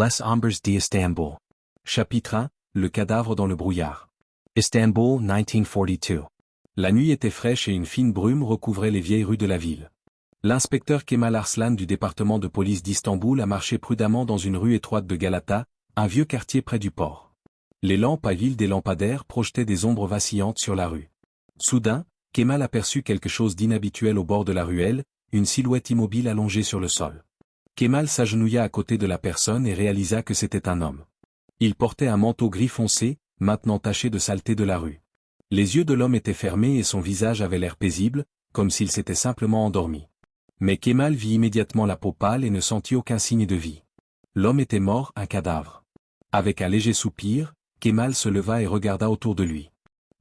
Les Ombres d'Istanbul. Chapitre 1, le cadavre dans le brouillard. Istanbul, 1942. La nuit était fraîche et une fine brume recouvrait les vieilles rues de la ville. L'inspecteur Kemal Arslan du département de police d'Istanbul a marché prudemment dans une rue étroite de Galata, un vieux quartier près du port. Les lampes à huile des lampadaires projetaient des ombres vacillantes sur la rue. Soudain, Kemal aperçut quelque chose d'inhabituel au bord de la ruelle, une silhouette immobile allongée sur le sol. Kemal s'agenouilla à côté de la personne et réalisa que c'était un homme. Il portait un manteau gris foncé, maintenant taché de saleté de la rue. Les yeux de l'homme étaient fermés et son visage avait l'air paisible, comme s'il s'était simplement endormi. Mais Kemal vit immédiatement la peau pâle et ne sentit aucun signe de vie. L'homme était mort, un cadavre. Avec un léger soupir, Kemal se leva et regarda autour de lui.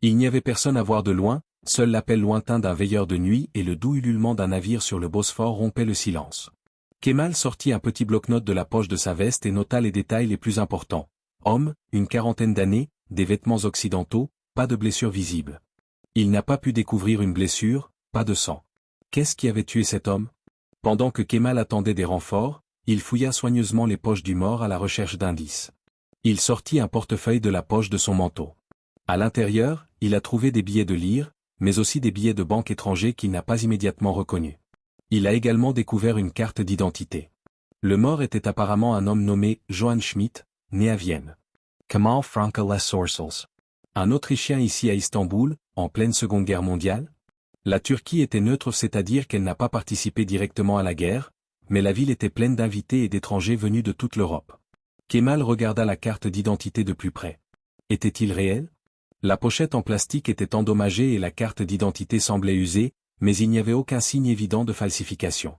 Il n'y avait personne à voir de loin, seul l'appel lointain d'un veilleur de nuit et le doux ululement d'un navire sur le Bosphore rompaient le silence. Kemal sortit un petit bloc-notes de la poche de sa veste et nota les détails les plus importants. Homme, une quarantaine d'années, des vêtements occidentaux, pas de blessure visible. Il n'a pas pu découvrir une blessure, pas de sang. Qu'est-ce qui avait tué cet homme? Pendant que Kemal attendait des renforts, il fouilla soigneusement les poches du mort à la recherche d'indices. Il sortit un portefeuille de la poche de son manteau. À l'intérieur, il a trouvé des billets de lire, mais aussi des billets de banque étrangers qu'il n'a pas immédiatement reconnus. Il a également découvert une carte d'identité. Le mort était apparemment un homme nommé Johann Schmidt, né à Vienne. Kemal Franka Les Sourcils. Un Autrichien ici à Istanbul, en pleine Seconde Guerre mondiale? La Turquie était neutre, c'est-à-dire qu'elle n'a pas participé directement à la guerre, mais la ville était pleine d'invités et d'étrangers venus de toute l'Europe. Kemal regarda la carte d'identité de plus près. Était-il réel? La pochette en plastique était endommagée et la carte d'identité semblait usée, mais il n'y avait aucun signe évident de falsification.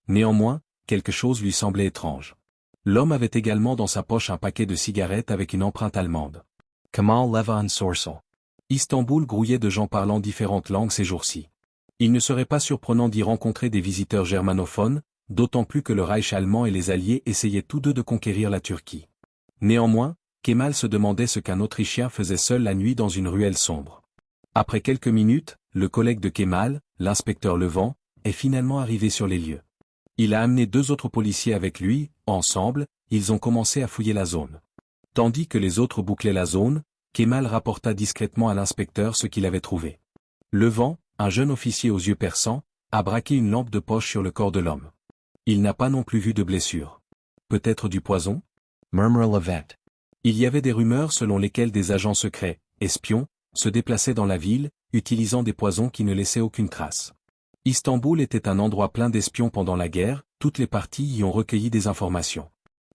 Néanmoins, quelque chose lui semblait étrange. L'homme avait également dans sa poche un paquet de cigarettes avec une empreinte allemande. Kemal Levan Sourcil. Istanbul grouillait de gens parlant différentes langues ces jours-ci. Il ne serait pas surprenant d'y rencontrer des visiteurs germanophones, d'autant plus que le Reich allemand et les Alliés essayaient tous deux de conquérir la Turquie. Néanmoins, Kemal se demandait ce qu'un Autrichien faisait seul la nuit dans une ruelle sombre. Après quelques minutes, le collègue de Kemal, l'inspecteur Levent, est finalement arrivé sur les lieux. Il a amené deux autres policiers avec lui, ensemble, ils ont commencé à fouiller la zone. Tandis que les autres bouclaient la zone, Kemal rapporta discrètement à l'inspecteur ce qu'il avait trouvé. Levent, un jeune officier aux yeux perçants, a braqué une lampe de poche sur le corps de l'homme. Il n'a pas non plus vu de blessure. Peut-être du poison? Murmura Levent. Il y avait des rumeurs selon lesquelles des agents secrets, espions, se déplaçaient dans la ville, utilisant des poisons qui ne laissaient aucune trace. Istanbul était un endroit plein d'espions pendant la guerre, toutes les parties y ont recueilli des informations.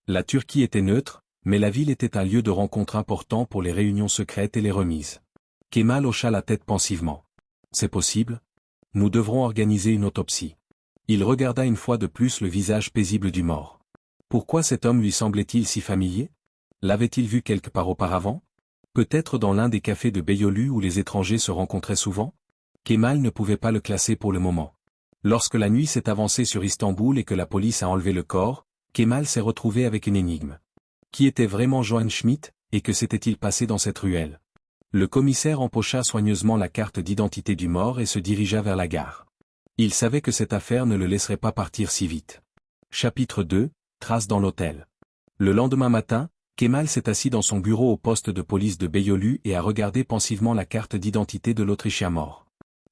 La Turquie était neutre, mais la ville était un lieu de rencontre important pour les réunions secrètes et les remises. Kemal hocha la tête pensivement. C'est possible? Nous devrons organiser une autopsie. Il regarda une fois de plus le visage paisible du mort. Pourquoi cet homme lui semblait-il si familier? L'avait-il vu quelque part auparavant? Peut-être dans l'un des cafés de Beyoğlu où les étrangers se rencontraient souvent? Kemal ne pouvait pas le classer pour le moment. Lorsque la nuit s'est avancée sur Istanbul et que la police a enlevé le corps, Kemal s'est retrouvé avec une énigme. Qui était vraiment Johann Schmidt, et que s'était-il passé dans cette ruelle? Le commissaire empocha soigneusement la carte d'identité du mort et se dirigea vers la gare. Il savait que cette affaire ne le laisserait pas partir si vite. Chapitre 2, Traces dans l'hôtel. Le lendemain matin, Kemal s'est assis dans son bureau au poste de police de Beyoğlu et a regardé pensivement la carte d'identité de l'Autrichien mort.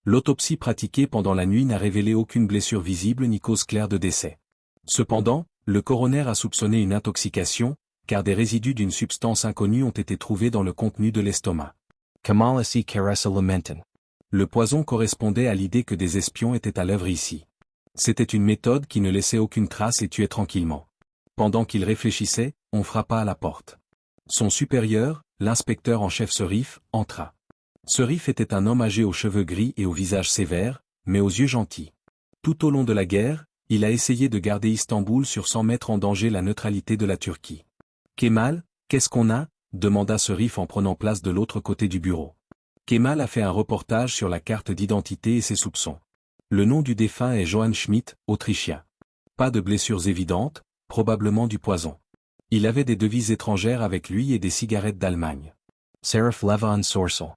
L'autopsie pratiquée pendant la nuit n'a révélé aucune blessure visible ni cause claire de décès. Cependant, le coroner a soupçonné une intoxication, car des résidus d'une substance inconnue ont été trouvés dans le contenu de l'estomac. Kemal assi caressa lamenten. Le poison correspondait à l'idée que des espions étaient à l'œuvre ici. C'était une méthode qui ne laissait aucune trace et tuait tranquillement. Pendant qu'il réfléchissait, on frappa à la porte. Son supérieur, l'inspecteur en chef Serif, entra. Serif était un homme âgé aux cheveux gris et au visage sévère, mais aux yeux gentils. Tout au long de la guerre, il a essayé de garder Istanbul sans mettre en danger la neutralité de la Turquie. Kemal, qu'est-ce qu'on a? Demanda Serif en prenant place de l'autre côté du bureau. Kemal a fait un reportage sur la carte d'identité et ses soupçons. Le nom du défunt est Johann Schmidt, autrichien. Pas de blessures évidentes, probablement du poison. Il avait des devises étrangères avec lui et des cigarettes d'Allemagne. Serif Levan Sourcil.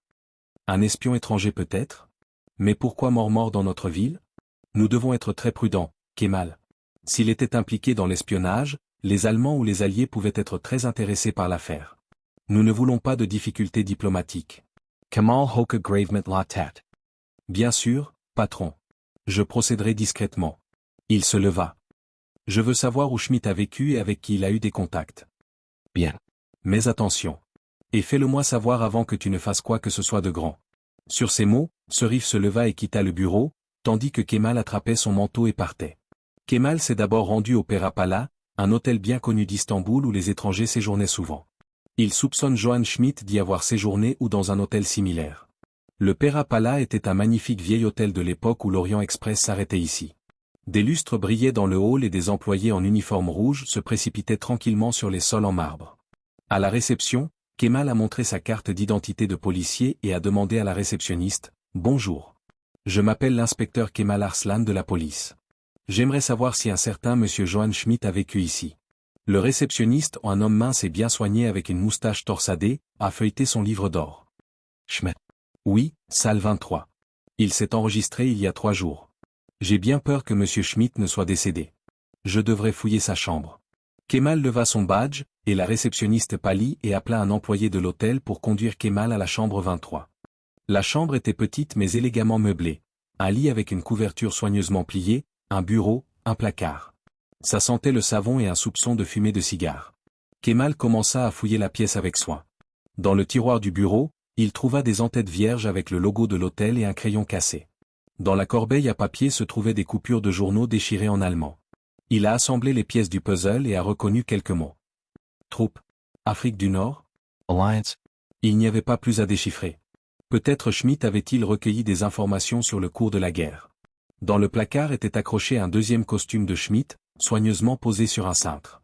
Un espion étranger peut-être? Mais pourquoi mort dans notre ville? Nous devons être très prudents, Kemal. S'il était impliqué dans l'espionnage, les Allemands ou les Alliés pouvaient être très intéressés par l'affaire. Nous ne voulons pas de difficultés diplomatiques. Kemal Hoke gravement la tête. Bien sûr, patron. Je procéderai discrètement. Il se leva. Je veux savoir où Schmitt a vécu et avec qui il a eu des contacts. Bien. Mais attention. Et fais-le-moi savoir avant que tu ne fasses quoi que ce soit de grand. Sur ces mots, Serif se leva et quitta le bureau, tandis que Kemal attrapait son manteau et partait. Kemal s'est d'abord rendu au Pera-Pala, un hôtel bien connu d'Istanbul où les étrangers séjournaient souvent. Il soupçonne Johann Schmitt d'y avoir séjourné ou dans un hôtel similaire. Le Pera-Pala était un magnifique vieil hôtel de l'époque où l'Orient Express s'arrêtait ici. Des lustres brillaient dans le hall et des employés en uniforme rouge se précipitaient tranquillement sur les sols en marbre. À la réception, Kemal a montré sa carte d'identité de policier et a demandé à la réceptionniste « Bonjour. Je m'appelle l'inspecteur Kemal Arslan de la police. J'aimerais savoir si un certain monsieur Johann Schmitt a vécu ici. » Le réceptionniste, un homme mince et bien soigné avec une moustache torsadée, a feuilleté son livre d'or. Schmitt. Oui, salle 23. Il s'est enregistré il y a 3 jours. J'ai bien peur que monsieur Schmitt ne soit décédé. Je devrais fouiller sa chambre. Kemal leva son badge, et la réceptionniste pâlit et appela un employé de l'hôtel pour conduire Kemal à la chambre 23. La chambre était petite mais élégamment meublée. Un lit avec une couverture soigneusement pliée, un bureau, un placard. Ça sentait le savon et un soupçon de fumée de cigare. Kemal commença à fouiller la pièce avec soin. Dans le tiroir du bureau, il trouva des en-têtes vierges avec le logo de l'hôtel et un crayon cassé. Dans la corbeille à papier se trouvaient des coupures de journaux déchirées en allemand. Il a assemblé les pièces du puzzle et a reconnu quelques mots. Troupe. Afrique du Nord. Alliance. Il n'y avait pas plus à déchiffrer. Peut-être Schmitt avait-il recueilli des informations sur le cours de la guerre. Dans le placard était accroché un deuxième costume de Schmitt, soigneusement posé sur un cintre.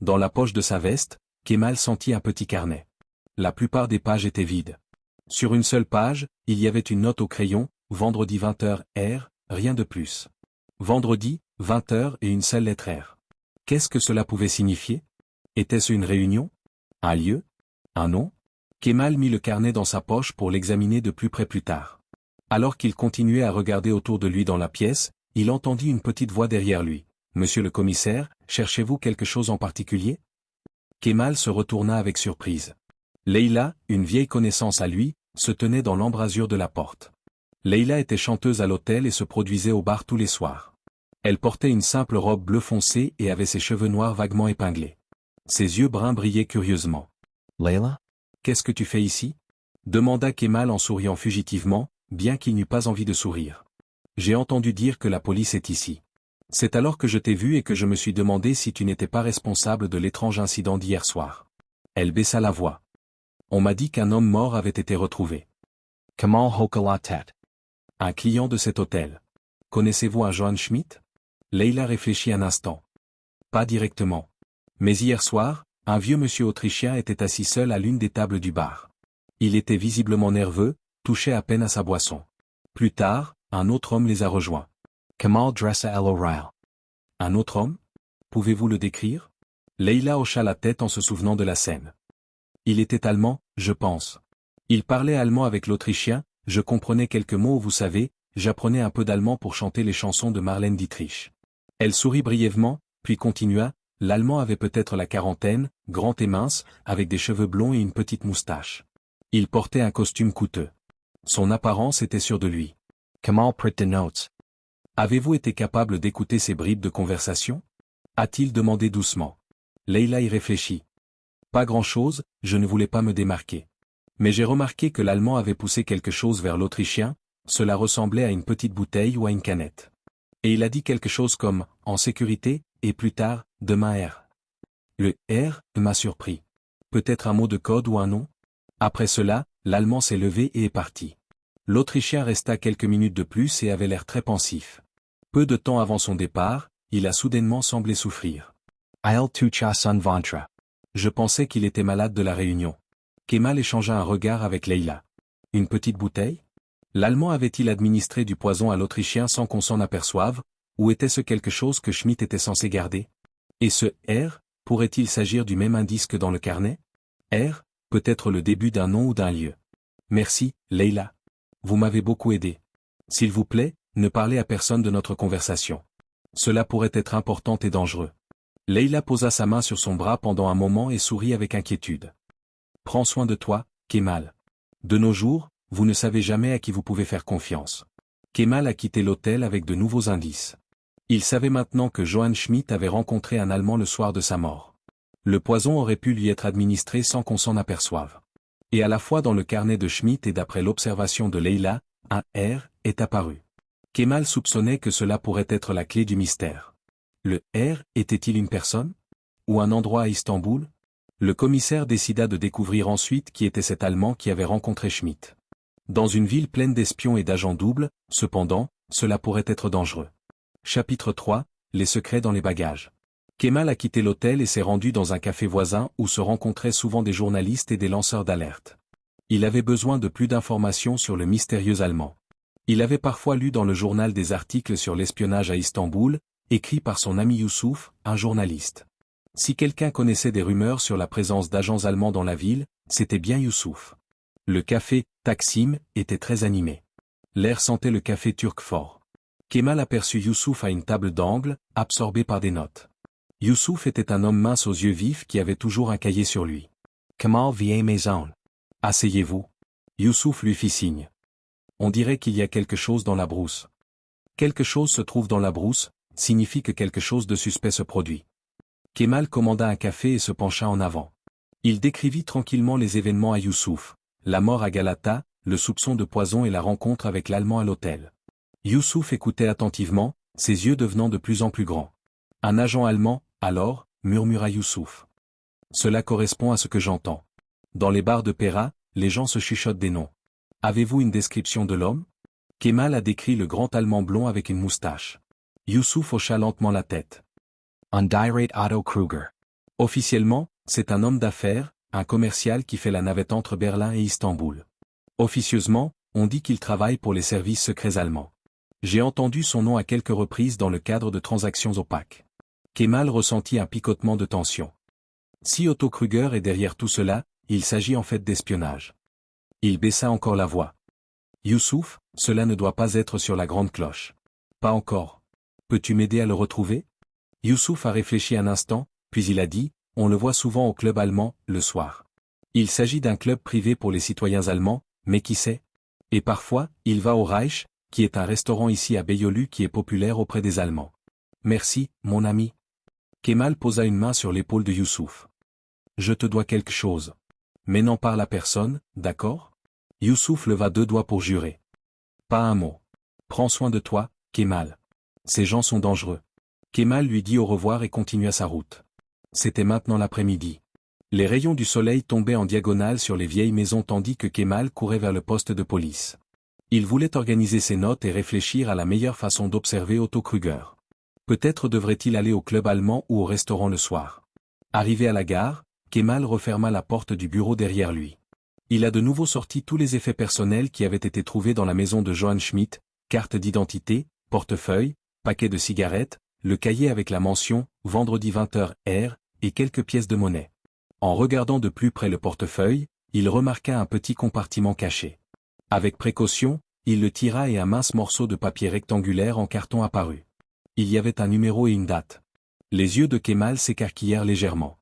Dans la poche de sa veste, Kemal sentit un petit carnet. La plupart des pages étaient vides. Sur une seule page, il y avait une note au crayon, vendredi 20h, R, rien de plus. Vendredi, 20h et une seule lettre R. Qu'est-ce que cela pouvait signifier? Était-ce une réunion? Un lieu? Un nom? Kemal mit le carnet dans sa poche pour l'examiner de plus près plus tard. Alors qu'il continuait à regarder autour de lui dans la pièce, il entendit une petite voix derrière lui. « Monsieur le commissaire, cherchez-vous quelque chose en particulier ?» Kemal se retourna avec surprise. Leïla, une vieille connaissance à lui, se tenait dans l'embrasure de la porte. Leïla était chanteuse à l'hôtel et se produisait au bar tous les soirs. Elle portait une simple robe bleu foncé et avait ses cheveux noirs vaguement épinglés. Ses yeux bruns brillaient curieusement. « Leïla? Qu'est-ce que tu fais ici ?» demanda Kemal en souriant fugitivement, bien qu'il n'eût pas envie de sourire. « J'ai entendu dire que la police est ici. C'est alors que je t'ai vu et que je me suis demandé si tu n'étais pas responsable de l'étrange incident d'hier soir. » Elle baissa la voix. « On m'a dit qu'un homme mort avait été retrouvé. » Kemal Hoke la tête. Un client de cet hôtel. Connaissez-vous un Johann Schmitt? Leïla réfléchit un instant. Pas directement. Mais hier soir, un vieux monsieur autrichien était assis seul à l'une des tables du bar. Il était visiblement nerveux, touchait à peine à sa boisson. Plus tard, un autre homme les a rejoints. Kemal dressa el oreille. Un autre homme? Pouvez-vous le décrire? Leïla hocha la tête en se souvenant de la scène. Il était allemand, je pense. Il parlait allemand avec l'Autrichien, je comprenais quelques mots, vous savez, j'apprenais un peu d'allemand pour chanter les chansons de Marlène Dietrich. Elle sourit brièvement, puis continua, l'Allemand avait peut-être la quarantaine, grand et mince, avec des cheveux blonds et une petite moustache. Il portait un costume coûteux. Son apparence était sûre de lui. Kemal prit de notes. Avez-vous été capable d'écouter ces bribes de conversation? A-t-il demandé doucement. Leïla y réfléchit. Pas grand-chose, je ne voulais pas me démarquer. Mais j'ai remarqué que l'Allemand avait poussé quelque chose vers l'Autrichien, cela ressemblait à une petite bouteille ou à une canette. Et il a dit quelque chose comme « en sécurité » et plus tard « demain R ». Le « R » m'a surpris. Peut-être un mot de code ou un nom? Après cela, l'Allemand s'est levé et est parti. L'Autrichien resta quelques minutes de plus et avait l'air très pensif. Peu de temps avant son départ, il a soudainement semblé souffrir. Il toucha son ventre. Je pensais qu'il était malade de la réunion. Kemal échangea un regard avec Leïla. Une petite bouteille? L'Allemand avait-il administré du poison à l'Autrichien sans qu'on s'en aperçoive, ou était-ce quelque chose que Schmitt était censé garder? Et ce « R » pourrait-il s'agir du même indice que dans le carnet? R, peut-être le début d'un nom ou d'un lieu. Merci, Leïla. Vous m'avez beaucoup aidé. S'il vous plaît, ne parlez à personne de notre conversation. Cela pourrait être important et dangereux. Leila posa sa main sur son bras pendant un moment et sourit avec inquiétude. Prends soin de toi, Kemal. De nos jours, vous ne savez jamais à qui vous pouvez faire confiance. Kemal a quitté l'hôtel avec de nouveaux indices. Il savait maintenant que Johann Schmidt avait rencontré un Allemand le soir de sa mort. Le poison aurait pu lui être administré sans qu'on s'en aperçoive. Et à la fois dans le carnet de Schmidt et d'après l'observation de Leila, un R est apparu. Kemal soupçonnait que cela pourrait être la clé du mystère. Le R était-il une personne? Ou un endroit à Istanbul? Le commissaire décida de découvrir ensuite qui était cet Allemand qui avait rencontré Schmidt. Dans une ville pleine d'espions et d'agents doubles, cependant, cela pourrait être dangereux. Chapitre 3, les secrets dans les bagages. Kemal a quitté l'hôtel et s'est rendu dans un café voisin où se rencontraient souvent des journalistes et des lanceurs d'alerte. Il avait besoin de plus d'informations sur le mystérieux Allemand. Il avait parfois lu dans le journal des articles sur l'espionnage à Istanbul, écrits par son ami Youssouf, un journaliste. Si quelqu'un connaissait des rumeurs sur la présence d'agents allemands dans la ville, c'était bien Youssouf. Le café Taksim était très animé. L'air sentait le café turc fort. Kemal aperçut Youssouf à une table d'angle, absorbé par des notes. Youssouf était un homme mince aux yeux vifs qui avait toujours un cahier sur lui. Kemal vient maison. Asseyez-vous. Youssouf lui fit signe. On dirait qu'il y a quelque chose dans la brousse. Quelque chose se trouve dans la brousse, signifie que quelque chose de suspect se produit. Kemal commanda un café et se pencha en avant. Il décrivit tranquillement les événements à Youssouf, la mort à Galata, le soupçon de poison et la rencontre avec l'Allemand à l'hôtel. Youssouf écoutait attentivement, ses yeux devenant de plus en plus grands. Un agent allemand, alors, murmura Youssouf. Cela correspond à ce que j'entends. Dans les bars de Pera, les gens se chuchotent des noms. Avez-vous une description de l'homme? Kemal a décrit le grand Allemand blond avec une moustache. Youssouf hocha lentement la tête. Undirate Otto Kruger. Officiellement, c'est un homme d'affaires, un commercial qui fait la navette entre Berlin et Istanbul. Officieusement, on dit qu'il travaille pour les services secrets allemands. J'ai entendu son nom à quelques reprises dans le cadre de transactions opaques. Kemal ressentit un picotement de tension. Si Otto Kruger est derrière tout cela, il s'agit en fait d'espionnage. Il baissa encore la voix. Youssouf, cela ne doit pas être sur la grande cloche. Pas encore. Peux-tu m'aider à le retrouver? Youssouf a réfléchi un instant, puis il a dit, on le voit souvent au club allemand, le soir. Il s'agit d'un club privé pour les citoyens allemands, mais qui sait? Et parfois, il va au Reich, qui est un restaurant ici à Beyoğlu qui est populaire auprès des Allemands. Merci, mon ami. Kemal posa une main sur l'épaule de Youssouf. Je te dois quelque chose. Mais n'en parle à personne, d'accord? Youssouf leva 2 doigts pour jurer. Pas un mot. Prends soin de toi, Kemal. Ces gens sont dangereux. Kemal lui dit au revoir et continua sa route. C'était maintenant l'après-midi. Les rayons du soleil tombaient en diagonale sur les vieilles maisons tandis que Kemal courait vers le poste de police. Il voulait organiser ses notes et réfléchir à la meilleure façon d'observer Otto Kruger. Peut-être devrait-il aller au club allemand ou au restaurant le soir. Arrivé à la gare, Kemal referma la porte du bureau derrière lui. Il a de nouveau sorti tous les effets personnels qui avaient été trouvés dans la maison de Johann Schmidt, carte d'identité, portefeuille, paquet de cigarettes, le cahier avec la mention « Vendredi 20h R » et quelques pièces de monnaie. En regardant de plus près le portefeuille, il remarqua un petit compartiment caché. Avec précaution, il le tira et un mince morceau de papier rectangulaire en carton apparut. Il y avait un numéro et une date. Les yeux de Kemal s'écarquillèrent légèrement.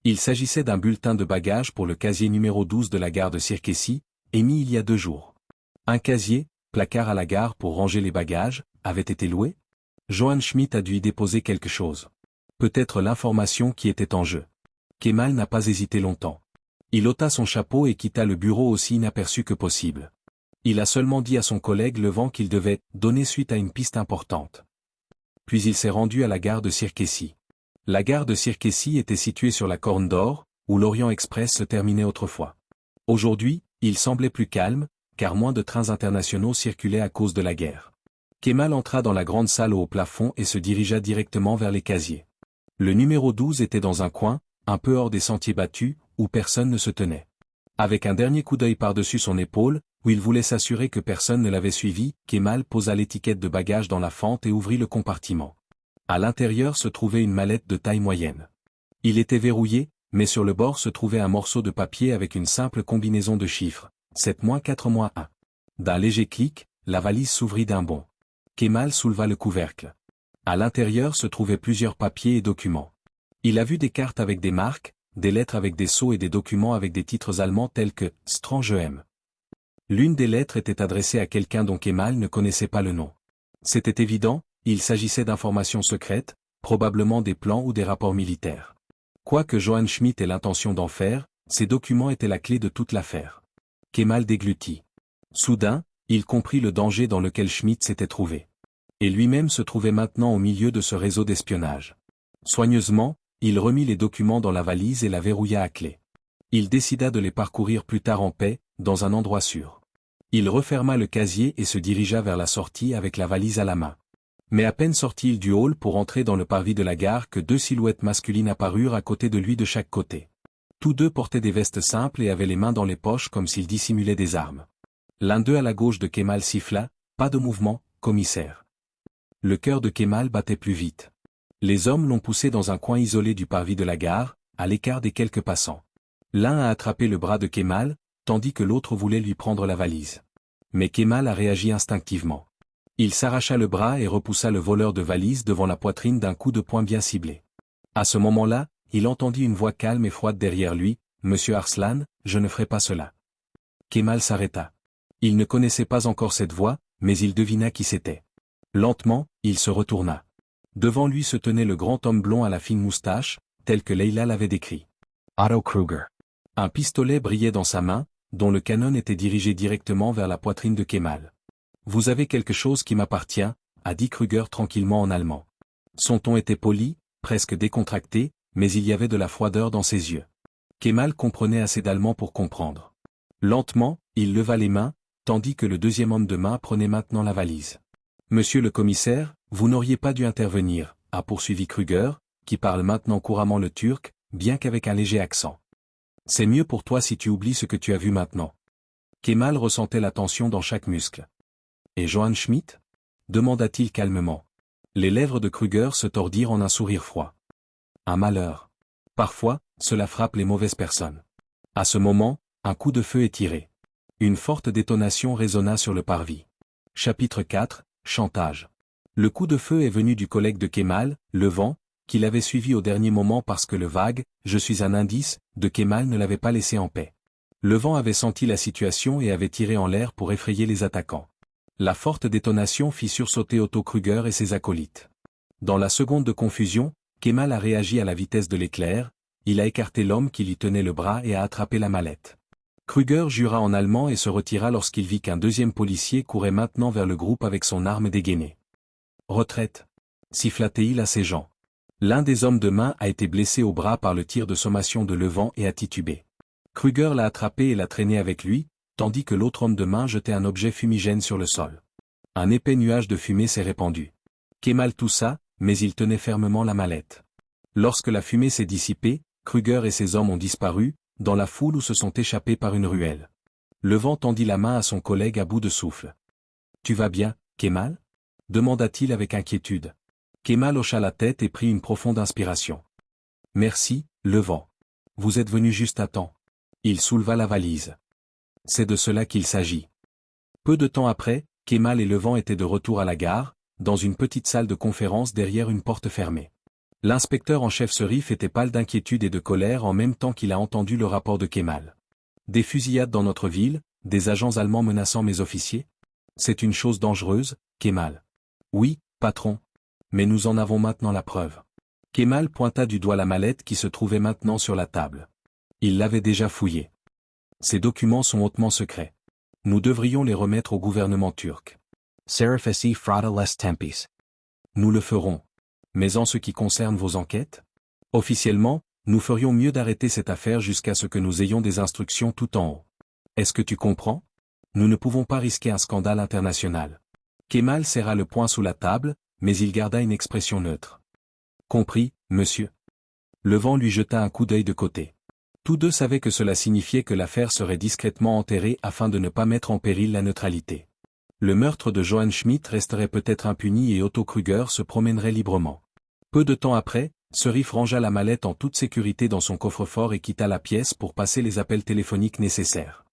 Il s'agissait d'un bulletin de bagages pour le casier numéro 12 de la gare de Sirkeci, émis il y a 2 jours. Un casier, placard à la gare pour ranger les bagages, avait été loué? Johann Schmidt a dû y déposer quelque chose. Peut-être l'information qui était en jeu. Kemal n'a pas hésité longtemps. Il ôta son chapeau et quitta le bureau aussi inaperçu que possible. Il a seulement dit à son collègue Levent qu'il devait donner suite à une piste importante. Puis il s'est rendu à la gare de Sirkeci. La gare de Sirkeci était située sur la Corne d'Or, où l'Orient Express se terminait autrefois. Aujourd'hui, il semblait plus calme, car moins de trains internationaux circulaient à cause de la guerre. Kemal entra dans la grande salle au haut plafond et se dirigea directement vers les casiers. Le numéro 12 était dans un coin, un peu hors des sentiers battus, où personne ne se tenait. Avec un dernier coup d'œil par-dessus son épaule, où il voulait s'assurer que personne ne l'avait suivi, Kemal posa l'étiquette de bagages dans la fente et ouvrit le compartiment. À l'intérieur se trouvait une mallette de taille moyenne. Il était verrouillé, mais sur le bord se trouvait un morceau de papier avec une simple combinaison de chiffres, 7-4-1. D'un léger clic, la valise s'ouvrit d'un bond. Kemal souleva le couvercle. À l'intérieur se trouvaient plusieurs papiers et documents. Il a vu des cartes avec des marques, des lettres avec des sceaux et des documents avec des titres allemands tels que « Strange M ». L'une des lettres était adressée à quelqu'un dont Kemal ne connaissait pas le nom. C'était évident, il s'agissait d'informations secrètes, probablement des plans ou des rapports militaires. Quoique Johann Schmidt ait l'intention d'en faire, ces documents étaient la clé de toute l'affaire. Kemal déglutit. Soudain, il comprit le danger dans lequel Schmidt s'était trouvé. Et lui-même se trouvait maintenant au milieu de ce réseau d'espionnage. Soigneusement, il remit les documents dans la valise et la verrouilla à clé. Il décida de les parcourir plus tard en paix, dans un endroit sûr. Il referma le casier et se dirigea vers la sortie avec la valise à la main. Mais à peine sortit-il du hall pour entrer dans le parvis de la gare que deux silhouettes masculines apparurent à côté de lui de chaque côté. Tous deux portaient des vestes simples et avaient les mains dans les poches comme s'ils dissimulaient des armes. L'un d'eux à la gauche de Kemal siffla, « Pas de mouvement, commissaire ». Le cœur de Kemal battait plus vite. Les hommes l'ont poussé dans un coin isolé du parvis de la gare, à l'écart des quelques passants. L'un a attrapé le bras de Kemal, tandis que l'autre voulait lui prendre la valise. Mais Kemal a réagi instinctivement. Il s'arracha le bras et repoussa le voleur de valise devant la poitrine d'un coup de poing bien ciblé. À ce moment-là, il entendit une voix calme et froide derrière lui, « Monsieur Arslan, je ne ferai pas cela. » Kemal s'arrêta. Il ne connaissait pas encore cette voix, mais il devina qui c'était. Lentement, il se retourna. Devant lui se tenait le grand homme blond à la fine moustache, tel que Leila l'avait décrit. Otto Kruger. Un pistolet brillait dans sa main, dont le canon était dirigé directement vers la poitrine de Kemal. « Vous avez quelque chose qui m'appartient » a dit Kruger tranquillement en allemand. Son ton était poli, presque décontracté, mais il y avait de la froideur dans ses yeux. Kemal comprenait assez d'allemand pour comprendre. Lentement, il leva les mains, tandis que le deuxième homme de main prenait maintenant la valise. « Monsieur le commissaire, vous n'auriez pas dû intervenir » a poursuivi Kruger, qui parle maintenant couramment le turc, bien qu'avec un léger accent. « C'est mieux pour toi si tu oublies ce que tu as vu maintenant. » Kemal ressentait la tension dans chaque muscle. « Et Johann Schmidt » demanda-t-il calmement. Les lèvres de Kruger se tordirent en un sourire froid. Un malheur. Parfois, cela frappe les mauvaises personnes. À ce moment, un coup de feu est tiré. Une forte détonation résonna sur le parvis. Chapitre 4, Chantage. Le coup de feu est venu du collègue de Kemal, Levent, qui l'avait suivi au dernier moment parce que le vague « Je suis un indice » de Kemal ne l'avait pas laissé en paix. Levent avait senti la situation et avait tiré en l'air pour effrayer les attaquants. La forte détonation fit sursauter Otto Kruger et ses acolytes. Dans la seconde de confusion, Kemal a réagi à la vitesse de l'éclair, il a écarté l'homme qui lui tenait le bras et a attrapé la mallette. Kruger jura en allemand et se retira lorsqu'il vit qu'un deuxième policier courait maintenant vers le groupe avec son arme dégainée. « Retraite » siffla-t-il à ses gens. L'un des hommes de main a été blessé au bras par le tir de sommation de Levent et a titubé. Kruger l'a attrapé et l'a traîné avec lui, tandis que l'autre homme de main jetait un objet fumigène sur le sol. Un épais nuage de fumée s'est répandu. Kemal toussa, mais il tenait fermement la mallette. Lorsque la fumée s'est dissipée, Kruger et ses hommes ont disparu, dans la foule ou se sont échappés par une ruelle. Levent tendit la main à son collègue à bout de souffle. « Tu vas bien, Kemal » demanda-t-il avec inquiétude. Kemal hocha la tête et prit une profonde inspiration. « Merci, Levent. Vous êtes venu juste à temps. » Il souleva la valise. C'est de cela qu'il s'agit. Peu de temps après, Kemal et Levent étaient de retour à la gare, dans une petite salle de conférence derrière une porte fermée. L'inspecteur en chef Serif était pâle d'inquiétude et de colère en même temps qu'il a entendu le rapport de Kemal. Des fusillades dans notre ville, des agents allemands menaçant mes officiers. C'est une chose dangereuse, Kemal. Oui, patron. Mais nous en avons maintenant la preuve. Kemal pointa du doigt la mallette qui se trouvait maintenant sur la table. Il l'avait déjà fouillée. Ces documents sont hautement secrets. Nous devrions les remettre au gouvernement turc. Serifesi fraude les tempis. Nous le ferons. Mais en ce qui concerne vos enquêtes, officiellement, nous ferions mieux d'arrêter cette affaire jusqu'à ce que nous ayons des instructions tout en haut. Est-ce que tu comprends? Nous ne pouvons pas risquer un scandale international. Kemal serra le poing sous la table, mais il garda une expression neutre. Compris, monsieur. Levent lui jeta un coup d'œil de côté. Tous deux savaient que cela signifiait que l'affaire serait discrètement enterrée afin de ne pas mettre en péril la neutralité. Le meurtre de Johann Schmidt resterait peut-être impuni et Otto Kruger se promènerait librement. Peu de temps après, Serif rangea la mallette en toute sécurité dans son coffre-fort et quitta la pièce pour passer les appels téléphoniques nécessaires.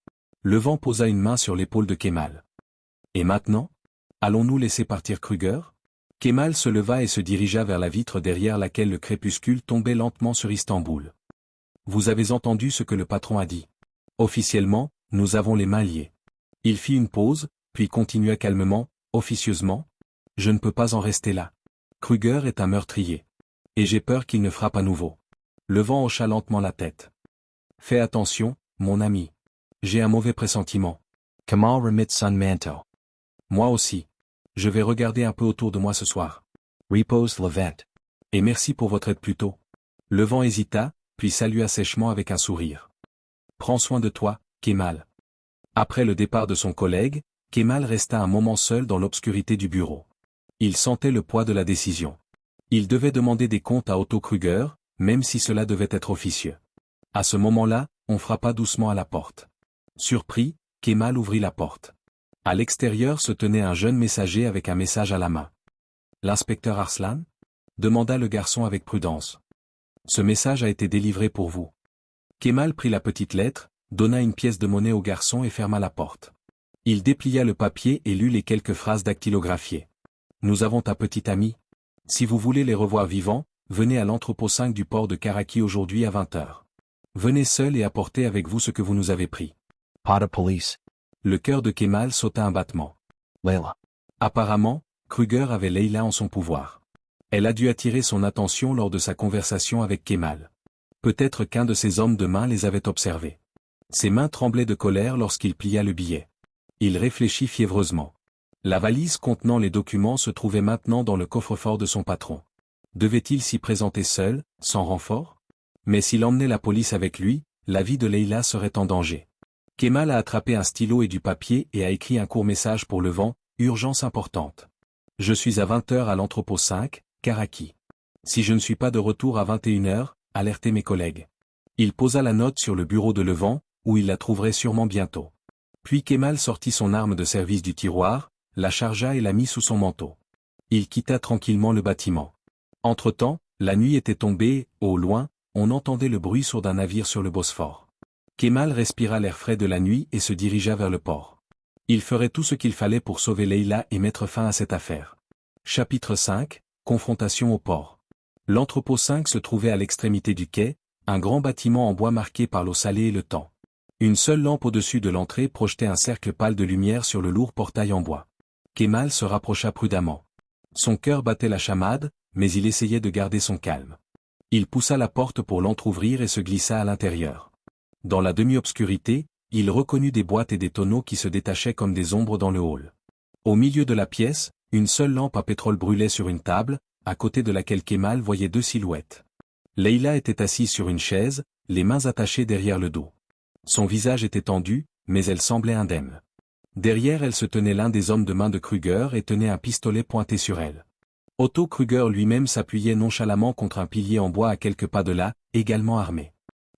Levent posa une main sur l'épaule de Kemal. « Et maintenant? Allons-nous laisser partir Kruger » Kemal se leva et se dirigea vers la vitre derrière laquelle le crépuscule tombait lentement sur Istanbul. Vous avez entendu ce que le patron a dit. Officiellement, nous avons les mains liées. Il fit une pause, puis continua calmement, officieusement. Je ne peux pas en rester là. Kruger est un meurtrier. Et j'ai peur qu'il ne frappe à nouveau. Le vent hocha lentement la tête. Fais attention, mon ami. J'ai un mauvais pressentiment. Kemal remit son manteau. Moi aussi. Je vais regarder un peu autour de moi ce soir. Repose le vent. Et merci pour votre aide plus tôt. Le vent hésita, puis salua sèchement avec un sourire. Prends soin de toi, Kemal. Après le départ de son collègue, Kemal resta un moment seul dans l'obscurité du bureau. Il sentait le poids de la décision. Il devait demander des comptes à Otto Kruger, même si cela devait être officieux. À ce moment-là, on frappa doucement à la porte. Surpris, Kemal ouvrit la porte. À l'extérieur se tenait un jeune messager avec un message à la main. « L'inspecteur Arslan ?» demanda le garçon avec prudence. « Ce message a été délivré pour vous. » Kemal prit la petite lettre, donna une pièce de monnaie au garçon et ferma la porte. Il déplia le papier et lut les quelques phrases dactylographiées. « Nous avons ta petite amie. Si vous voulez les revoir vivants, venez à l'entrepôt 5 du port de Karachi aujourd'hui à 20h. Venez seul et apportez avec vous ce que vous nous avez pris. » Pas de police. Le cœur de Kemal sauta un battement. Leila. Apparemment, Kruger avait Leila en son pouvoir. Elle a dû attirer son attention lors de sa conversation avec Kemal. Peut-être qu'un de ses hommes de main les avait observés. Ses mains tremblaient de colère lorsqu'il plia le billet. Il réfléchit fiévreusement. La valise contenant les documents se trouvait maintenant dans le coffre-fort de son patron. Devait-il s'y présenter seul, sans renfort? Mais s'il emmenait la police avec lui, la vie de Leila serait en danger. Kemal a attrapé un stylo et du papier et a écrit un court message pour le vent, urgence importante. Je suis à 20h à l'entrepôt 5, Karachi. Si je ne suis pas de retour à 21h, alertez mes collègues. Il posa la note sur le bureau de Levent, où il la trouverait sûrement bientôt. Puis Kemal sortit son arme de service du tiroir, la chargea et la mit sous son manteau. Il quitta tranquillement le bâtiment. Entre-temps, la nuit était tombée, au loin, on entendait le bruit sourd d'un navire sur le Bosphore. Kemal respira l'air frais de la nuit et se dirigea vers le port. Il ferait tout ce qu'il fallait pour sauver Leila et mettre fin à cette affaire. Chapitre 5, confrontation au port. L'entrepôt 5 se trouvait à l'extrémité du quai, un grand bâtiment en bois marqué par l'eau salée et le temps. Une seule lampe au-dessus de l'entrée projetait un cercle pâle de lumière sur le lourd portail en bois. Kemal se rapprocha prudemment. Son cœur battait la chamade, mais il essayait de garder son calme. Il poussa la porte pour l'entrouvrir et se glissa à l'intérieur. Dans la demi-obscurité, il reconnut des boîtes et des tonneaux qui se détachaient comme des ombres dans le hall. Au milieu de la pièce, une seule lampe à pétrole brûlait sur une table, à côté de laquelle Kemal voyait deux silhouettes. Leila était assise sur une chaise, les mains attachées derrière le dos. Son visage était tendu, mais elle semblait indemne. Derrière elle se tenait l'un des hommes de main de Kruger et tenait un pistolet pointé sur elle. Otto Kruger lui-même s'appuyait nonchalamment contre un pilier en bois à quelques pas de là, également armé.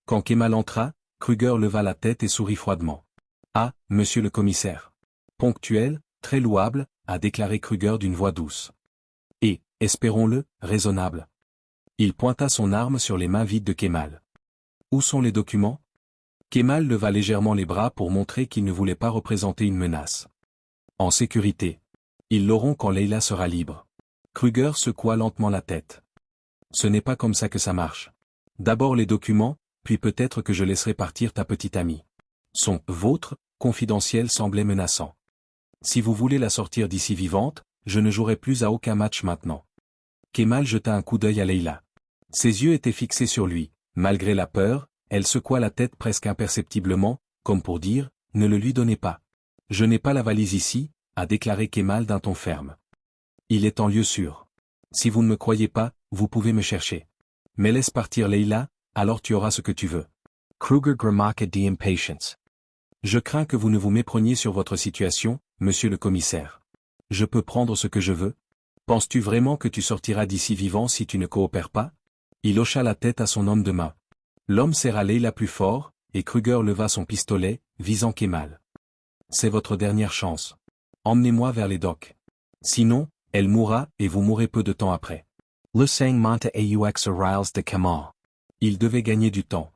Quand Kemal entra, Kruger leva la tête et sourit froidement. « Ah, monsieur le commissaire. » Ponctuel, très louable, a déclaré Kruger d'une voix douce. Et, espérons-le, raisonnable. Il pointa son arme sur les mains vides de Kemal. « Où sont les documents ?» Kemal leva légèrement les bras pour montrer qu'il ne voulait pas représenter une menace. « En sécurité. Ils l'auront quand Leila sera libre. » Kruger secoua lentement la tête. « Ce n'est pas comme ça que ça marche. D'abord les documents, puis peut-être que je laisserai partir ta petite amie. » Son « vôtre » confidentiel semblait menaçant. « Si vous voulez la sortir d'ici vivante, je ne jouerai plus à aucun match maintenant. » Kemal jeta un coup d'œil à Leila. Ses yeux étaient fixés sur lui. Malgré la peur, elle secoua la tête presque imperceptiblement, comme pour dire « Ne le lui donnez pas. » « Je n'ai pas la valise ici, » a déclaré Kemal d'un ton ferme. « Il est en lieu sûr. Si vous ne me croyez pas, vous pouvez me chercher. Mais laisse partir Leila, alors tu auras ce que tu veux. » Kruger grimaça d'impatience. « Je crains que vous ne vous mépreniez sur votre situation, monsieur le commissaire. Je peux prendre ce que je veux? Penses-tu vraiment que tu sortiras d'ici vivant si tu ne coopères pas ?» Il hocha la tête à son homme de main. L'homme serra Leila plus fort, et Kruger leva son pistolet, visant Kemal. « C'est votre dernière chance. Emmenez-moi vers les docks. Sinon, elle mourra et vous mourrez peu de temps après. » Le sang monta aux oreilles de Kemal. Il devait gagner du temps.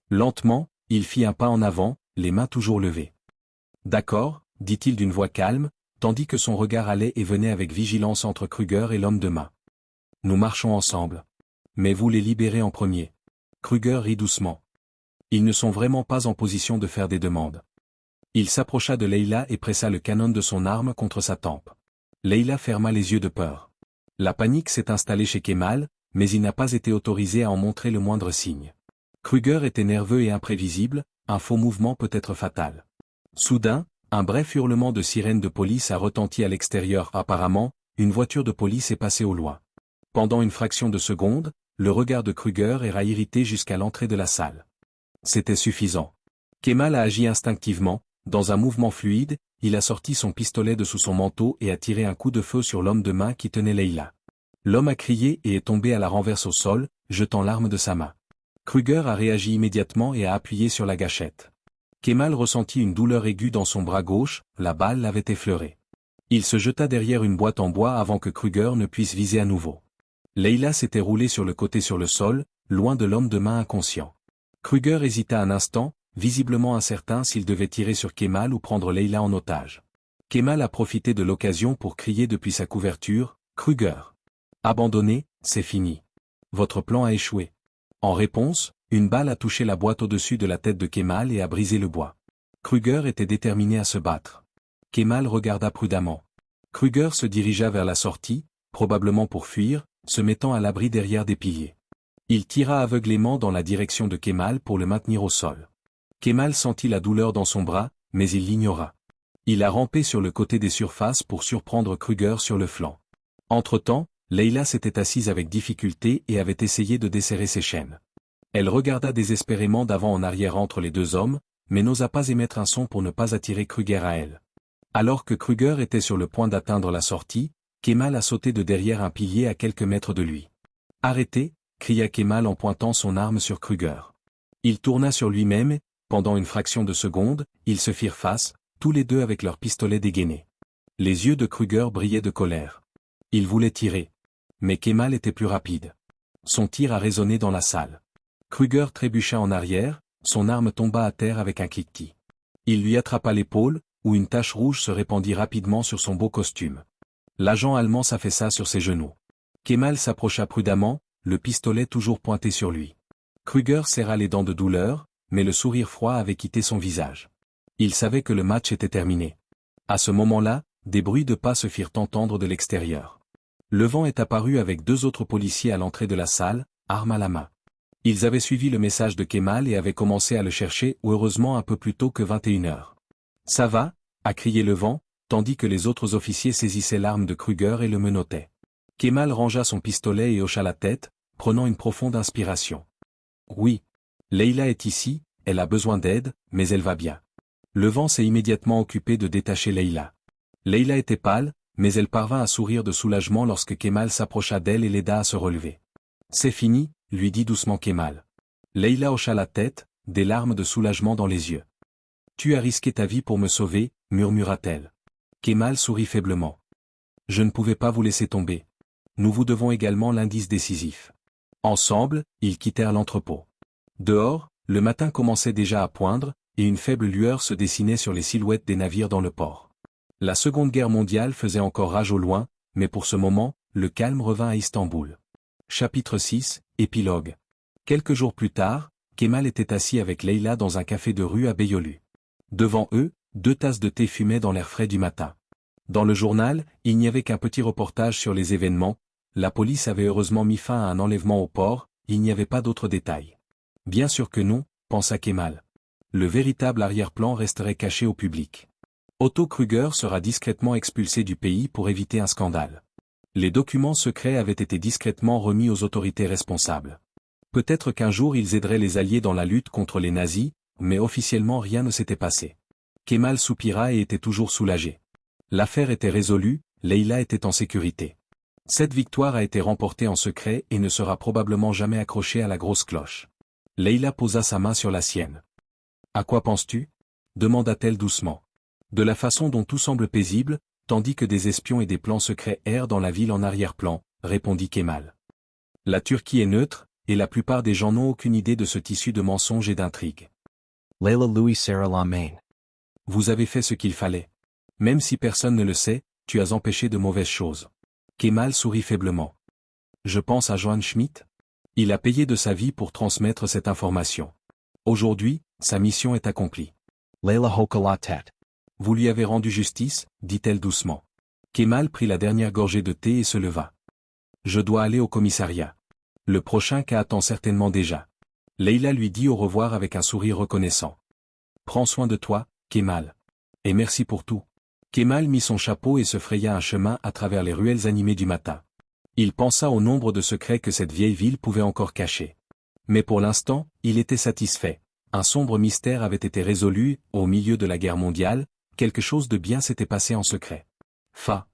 Lentement, il fit un pas en avant, les mains toujours levées. « D'accord, dit-il d'une voix calme, tandis que son regard allait et venait avec vigilance entre Kruger et l'homme de main. Nous marchons ensemble. Mais vous les libérez en premier. Kruger rit doucement. Ils ne sont vraiment pas en position de faire des demandes. Il s'approcha de Leila et pressa le canon de son arme contre sa tempe. Leila ferma les yeux de peur. La panique s'est installée chez Kemal, mais il n'a pas été autorisé à en montrer le moindre signe. Kruger était nerveux et imprévisible, un faux mouvement peut être fatal. Soudain, un bref hurlement de sirène de police a retenti à l'extérieur. Apparemment, une voiture de police est passée au loin. Pendant une fraction de seconde, le regard de Kruger ira irrité jusqu'à l'entrée de la salle. C'était suffisant. Kemal a agi instinctivement, dans un mouvement fluide, il a sorti son pistolet de sous son manteau et a tiré un coup de feu sur l'homme de main qui tenait Leila. L'homme a crié et est tombé à la renverse au sol, jetant l'arme de sa main. Kruger a réagi immédiatement et a appuyé sur la gâchette. Kemal ressentit une douleur aiguë dans son bras gauche, la balle l'avait effleuré. Il se jeta derrière une boîte en bois avant que Kruger ne puisse viser à nouveau. Leila s'était roulée sur le côté sur le sol, loin de l'homme de main inconscient. Kruger hésita un instant, visiblement incertain s'il devait tirer sur Kemal ou prendre Leila en otage. Kemal a profité de l'occasion pour crier depuis sa couverture, « Kruger! Abandonnez, c'est fini. Votre plan a échoué. » En réponse, une balle a touché la boîte au-dessus de la tête de Kemal et a brisé le bois. Kruger était déterminé à se battre. Kemal regarda prudemment. Kruger se dirigea vers la sortie, probablement pour fuir, se mettant à l'abri derrière des piliers. Il tira aveuglément dans la direction de Kemal pour le maintenir au sol. Kemal sentit la douleur dans son bras, mais il l'ignora. Il a rampé sur le côté des surfaces pour surprendre Kruger sur le flanc. Entre-temps, Leila s'était assise avec difficulté et avait essayé de desserrer ses chaînes. Elle regarda désespérément d'avant en arrière entre les deux hommes, mais n'osa pas émettre un son pour ne pas attirer Kruger à elle. Alors que Kruger était sur le point d'atteindre la sortie, Kemal a sauté de derrière un pilier à quelques mètres de lui. « Arrêtez !» cria Kemal en pointant son arme sur Kruger. Il tourna sur lui-même et, pendant une fraction de seconde, ils se firent face, tous les deux avec leurs pistolets dégainés. Les yeux de Kruger brillaient de colère. Il voulait tirer. Mais Kemal était plus rapide. Son tir a résonné dans la salle. Kruger trébucha en arrière, son arme tomba à terre avec un cliquetis. Il lui attrapa l'épaule, où une tache rouge se répandit rapidement sur son beau costume. L'agent allemand s'affaissa sur ses genoux. Kemal s'approcha prudemment, le pistolet toujours pointé sur lui. Kruger serra les dents de douleur, mais le sourire froid avait quitté son visage. Il savait que le match était terminé. À ce moment-là, des bruits de pas se firent entendre de l'extérieur. Le vent est apparu avec deux autres policiers à l'entrée de la salle, arme à la main. Ils avaient suivi le message de Kemal et avaient commencé à le chercher, heureusement un peu plus tôt que 21h. « Ça va ?» a crié le vent, tandis que les autres officiers saisissaient l'arme de Kruger et le menottaient. Kemal rangea son pistolet et hocha la tête, prenant une profonde inspiration. « Oui. Leila est ici, elle a besoin d'aide, mais elle va bien. » Le vent s'est immédiatement occupé de détacher Leila. Leila était pâle, mais elle parvint à sourire de soulagement lorsque Kemal s'approcha d'elle et l'aida à se relever. « C'est fini », lui dit doucement Kemal. Leila hocha la tête, des larmes de soulagement dans les yeux. « Tu as risqué ta vie pour me sauver », murmura-t-elle. Kemal sourit faiblement. « Je ne pouvais pas vous laisser tomber. Nous vous devons également l'indice décisif. » Ensemble, ils quittèrent l'entrepôt. Dehors, le matin commençait déjà à poindre, et une faible lueur se dessinait sur les silhouettes des navires dans le port. La Seconde Guerre mondiale faisait encore rage au loin, mais pour ce moment, le calme revint à Istanbul. Chapitre 6, Épilogue. Quelques jours plus tard, Kemal était assis avec Leila dans un café de rue à Beyoğlu. Devant eux, 2 tasses de thé fumaient dans l'air frais du matin. Dans le journal, il n'y avait qu'un petit reportage sur les événements. La police avait heureusement mis fin à un enlèvement au port, il n'y avait pas d'autres détails. Bien sûr que non, pensa Kemal. Le véritable arrière-plan resterait caché au public. Otto Kruger sera discrètement expulsé du pays pour éviter un scandale. Les documents secrets avaient été discrètement remis aux autorités responsables. Peut-être qu'un jour ils aideraient les Alliés dans la lutte contre les nazis, mais officiellement rien ne s'était passé. Kemal soupira et était toujours soulagé. L'affaire était résolue, Leila était en sécurité. Cette victoire a été remportée en secret et ne sera probablement jamais accrochée à la grosse cloche. Leila posa sa main sur la sienne. « À quoi penses-tu » demanda-t-elle doucement. « De la façon dont tout semble paisible, tandis que des espions et des plans secrets errent dans la ville en arrière-plan, répondit Kemal. La Turquie est neutre, et la plupart des gens n'ont aucune idée de ce tissu de mensonges et d'intrigues. Leila Louis Sarah Lamaine. Vous avez fait ce qu'il fallait. Même si personne ne le sait, tu as empêché de mauvaises choses. Kemal sourit faiblement. Je pense à Johann Schmidt. Il a payé de sa vie pour transmettre cette information. Aujourd'hui, sa mission est accomplie. Layla hoka la tête. Vous lui avez rendu justice, dit-elle doucement. Kemal prit la dernière gorgée de thé et se leva. Je dois aller au commissariat. Le prochain cas attend certainement déjà. Leila lui dit au revoir avec un sourire reconnaissant. Prends soin de toi, Kemal. Et merci pour tout. Kemal mit son chapeau et se fraya un chemin à travers les ruelles animées du matin. Il pensa au nombre de secrets que cette vieille ville pouvait encore cacher. Mais pour l'instant, il était satisfait. Un sombre mystère avait été résolu, au milieu de la guerre mondiale, quelque chose de bien s'était passé en secret. Fa.